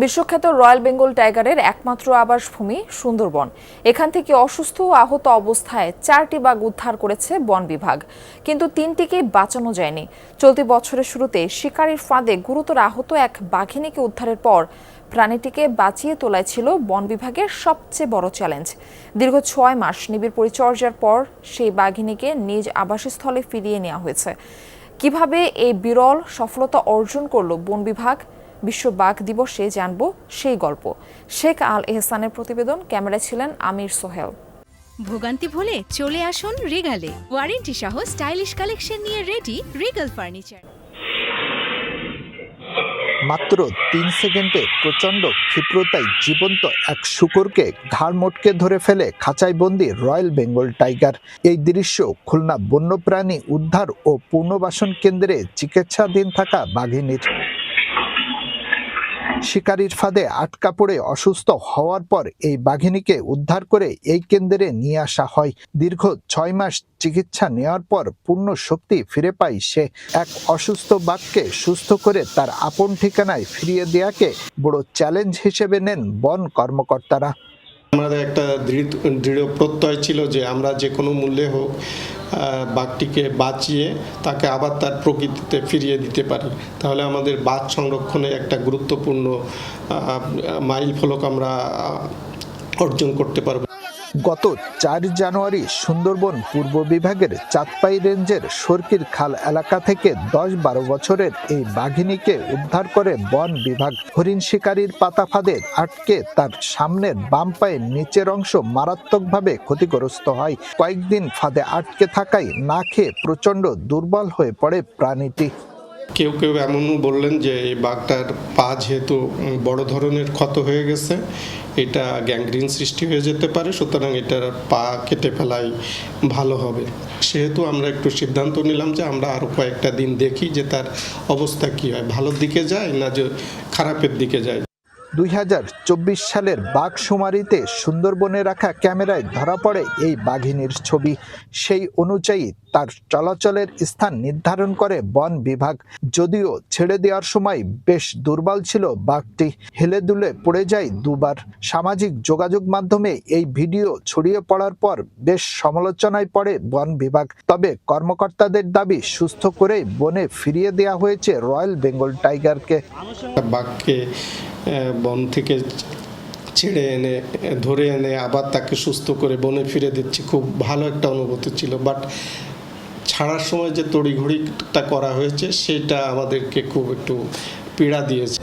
বিশ্বখ্যাত রয়্যাল বেঙ্গল টাইগারের একমাত্র আবাসভূমি সুন্দরবন। এখান থেকে অসুস্থ ও আহত অবস্থায় 4টি বাঘ উদ্ধার করেছে বন বিভাগ, কিন্তু 3টিকেই বাঁচানো যায়নি। চলতি বছরের শুরুতে শিকারির ফাঁদে গুরুতর আহত এক বাঘিনীকে উদ্ধারের পর প্রাণীটিকে বাঁচিয়ে তোলাই ছিল বন বিভাগের সবচেয়ে বড় চ্যালেঞ্জ। দীর্ঘ 6 মাস নিবিড় পরিচর্যার পর সেই বাঘিনীকে নিজ আবাসস্থলে ফিরিয়ে নেওয়া হয়েছে। কিভাবে এই বিরল সফলতা অর্জন করল বন বিভাগ? বিশ্ব বাঘ দিবসে জানব সেই গল্প। শেখ আল এহসানের প্রতিবেদন, ক্যামেরায় ছিলেন আমির সোহেল। ভোগান্তি ভুলে চলে আসুন রিগালে। ওয়ারেন্টি সহ স্টাইলিশ কালেকশন নিয়ে রেডি রিগাল ফার্নিচার। মাত্র 3 সেকেন্ডে প্রচন্ড ক্ষিপ্রতায় জীবন্ত এক শূকরকে ঘাড় মোটকে ধরে ফেলে খাঁচায় বন্দী রয়্যাল বেঙ্গল টাইগার। এই দৃশ্য খুলনা বন্যপ্রাণী উদ্ধার ও পুনর্বাসন কেন্দ্রে চিকিৎসাধীন থাকা বাঘিনীর। শিকারির ফাঁদে আটকা পড়ে অসুস্থ হওয়ার পর এই বাঘিনীকে উদ্ধার করে এই কেন্দ্রে নিয়ে আসা হয়। দীর্ঘ 6 মাস চিকিৎসা নেওয়ার পর পূর্ণ শক্তি ফিরে পায় সে। এক অসুস্থ বাঘকে সুস্থ করে তার আপন ঠিকানায় ফিরিয়ে দেওয়াকে বড় চ্যালেঞ্জ হিসেবে নেন বন কর্মকর্তারা। আমাদের একটা দৃঢ় প্রত্যয় ছিল যে আমরা যে কোনো মূল্যে হোক বাঘটিকে বাঁচিয়ে তাকে আবার তার প্রকৃতিতে ফিরিয়ে দিতে পারি, তাহলে আমাদের বাঘ সংরক্ষণে একটা গুরুত্বপূর্ণ মাইল ফলক আমরা অর্জন করতে পারব। গত 4 জানুয়ারি সুন্দরবন পূর্ব বিভাগের চাঁদপাই রেঞ্জের সরকির খাল এলাকা থেকে 10-12 বছরের এই বাঘিনীকে উদ্ধার করে বন বিভাগ। হরিণ শিকারীর পাতা ফাঁদে আটকে তার সামনের বাম পায়ের নিচের অংশ মারাত্মকভাবে ক্ষতিগ্রস্ত হয়। কয়েকদিন ফাঁদে আটকে থাকায় না খেয়ে প্রচন্ড দুর্বল হয়ে পড়ে প্রাণীটি। কেউ কেউ এমনও বললেন যে এই বাঘটার পা যেহেতু বড় ধরনের ক্ষত হয়ে গেছে, এটা গ্যাংগ্রিন সৃষ্টি হয়ে যেতে পারে, সুতরাং এটার পা কেটে ফেলাই ভালো হবে। সেহেতু আমরা একটু সিদ্ধান্ত নিলাম যে আমরা আরও কয়েকটা দিন দেখি যে তার অবস্থা কী হয়, ভালোর দিকে যায় না যে খারাপের দিকে যায়। 2024 সালের বাঘ শুমারিতে সুন্দরবনে রাখা ক্যামেরায় ধরা পড়ে এই বাঘিনীর ছবি। সেই অনুযায়ী তার চলাচলের স্থান নির্ধারণ করে বন বিভাগ। যদিও ছেড়ে দেওয়ার সময় বেশ দুর্বল ছিল বাঘটি, হেলে দুলে পড়ে যায় দুবার। সামাজিক যোগাযোগ মাধ্যমে এই ভিডিও ছড়িয়ে পড়ার পর বেশ সমালোচনায় পড়ে বন বিভাগ। তবে কর্মকর্তাদের দাবি সুস্থ করে বনে ফিরিয়ে দেওয়া হয়েছে রয়্যাল বেঙ্গল টাইগারকে। বাঘকে বন থেকে ছেড়ে এনে ধরে এনে আবার তাকে সুস্থ করে বনে ফিরে দিচ্ছি, খুব ভালো একটা অনুভূতি ছিল। বাট ছাড়ার সময় যে তড়িঘড়িটা করা হয়েছে সেটা আমাদেরকে খুব একটু পীড়া দিয়েছে।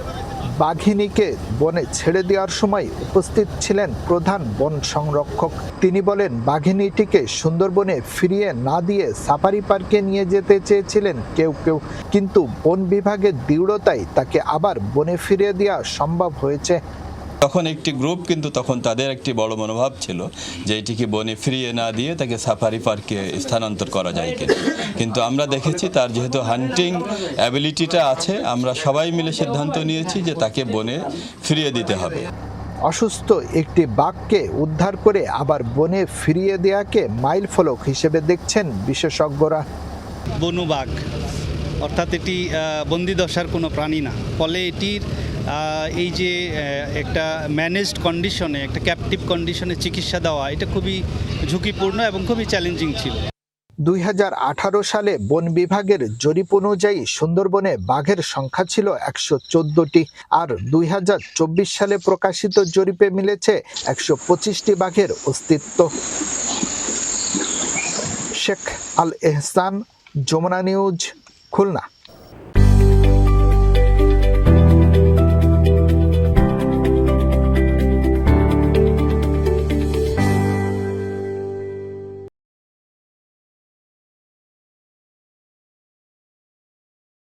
বাঘিনীকে বনে ছেড়ে দেওয়ার সময় উপস্থিত ছিলেন প্রধান বন সংরক্ষক। তিনি বলেন, বাঘিনীটিকে সুন্দরবনে ফিরিয়ে না দিয়ে সাফারি পার্কে নিয়ে যেতে চেয়েছিলেন কেউ, কিন্তু বন বিভাগের দৃঢ়তায় তাকে আবার বনে ফিরিয়ে দেওয়া সম্ভব হয়েছে। তখন একটি গ্রুপ কিন্তু তখন তাদের একটি বড় মনোভাব ছিল যে এটিকে বনে ফিরিয়ে না দিয়ে তাকে সাফারি পার্কে স্থানান্তর করা যায় কিনা, কিন্তু আমরা দেখেছি তার যেহেতু হান্টিং অ্যাবিলিটিটা আছে, আমরা সবাই মিলে সিদ্ধান্ত নিয়েছি যে তাকে বনে ফিরিয়ে দিতে হবে। অসুস্থ একটি বাঘকে উদ্ধার করে আবার বনে ফিরিয়ে দেওয়াকে মাইল ফলক হিসেবে দেখছেন বিশেষজ্ঞরা। বনু বাঘ অর্থাৎ এটি বন্দিদশার কোনো প্রাণী না, ফলে এটির এই যে একটা ম্যানেজড কন্ডিশনে, একটা ক্যাপটিভ কন্ডিশনে চিকিৎসা দেওয়া, এটা খুবই ঝুঁকিপূর্ণ এবং খুবই চ্যালেঞ্জিং ছিল। 2018 সালে বন বিভাগের জরিপ অনুযায়ী সুন্দরবনে বাঘের সংখ্যা ছিল 114টি, আর 2024 সালে প্রকাশিত জরিপে মিলেছে 125টি বাঘের অস্তিত্ব। শেখ আল এহসান, যমুনা নিউজ, খুলনা।